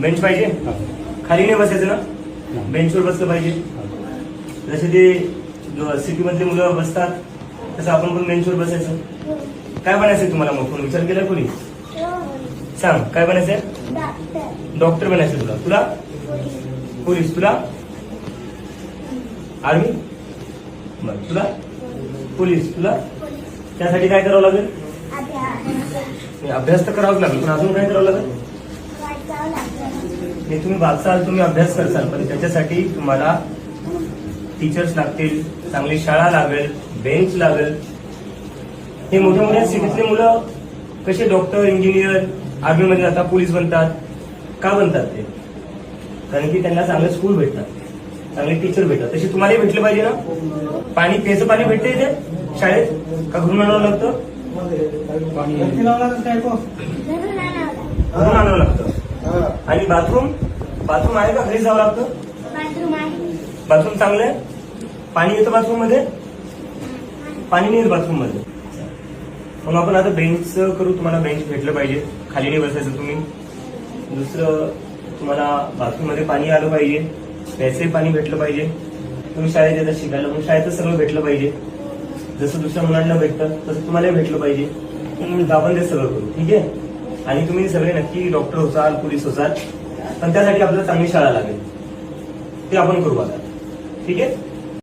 Bench पाहिजे, खाली नाही बसायचं ना, बेंचवर बसलं पाहिजे. जसे ते सिटी मधले मुलं बसतात तसं आपण पण बेंचवर बसायचं. काय बनायचंय तुम्हाला मोठं, विचार केला कोणी? सांग काय बनायचंय? डॉक्टर बनायचं. तुला पोलीस, तुला आर्मी, बरं तुला पोलीस, तुला त्यासाठी काय करावं लागेल? अभ्यास तर करावाच लागेल, पण अजून काय करावं लागेल? नाही तुम्ही वाचाल, तुम्ही अभ्यास करसाल, पण त्याच्यासाठी तुम्हाला टीचर्स लागतील, चांगली शाळा लागेल, बेंच लागेल. हे मोठ्या मोठ्या सिटीतले मुलं कसे डॉक्टर, इंजिनियर, आर्मी मध्ये जातात, पोलीस बनतात. का बनतात ते? कारण की त्यांना चांगले स्कूल भेटतात, चांगले टीचर भेटतात. तसे तुम्हालाही भेटले पाहिजे ना. पाणी, प्यायचं पाणी भेटते इथे शाळेत का घरून आणावं लागतं? घरून आणावं लागतं. आणि बाथरूम, बाथरूम आहे का घरी जावं लागतं? बाथरूम चांगलं आहे. पाणी येतं बाथरूम मध्ये? पाणी नाही येत बाथरूम मध्ये. मग आपण आता बेंच करू. तुम्हाला बेंच भेटलं पाहिजे, खाली नाही बसायचं तुम्ही. दुसरं तुम्हाला बाथरूम मध्ये पाणी आलं पाहिजे, प्यायचंही पाणी भेटलं पाहिजे. तुम्ही शाळेत येतात शिकायला, मग शाळेतच सगळं भेटलं पाहिजे. जसं दुसऱ्या मुलांना भेटतं तसं तुम्हालाही भेटलं पाहिजे. आपण ते सगळं करू, ठीक आहे. आणि तुम्ही सगळे नक्की डॉक्टर होसाल, पोलीस होसाल, पण त्यासाठी आपल्याला चांगली शाळा लागेल. ते आपण करू आता, ठीक आहे.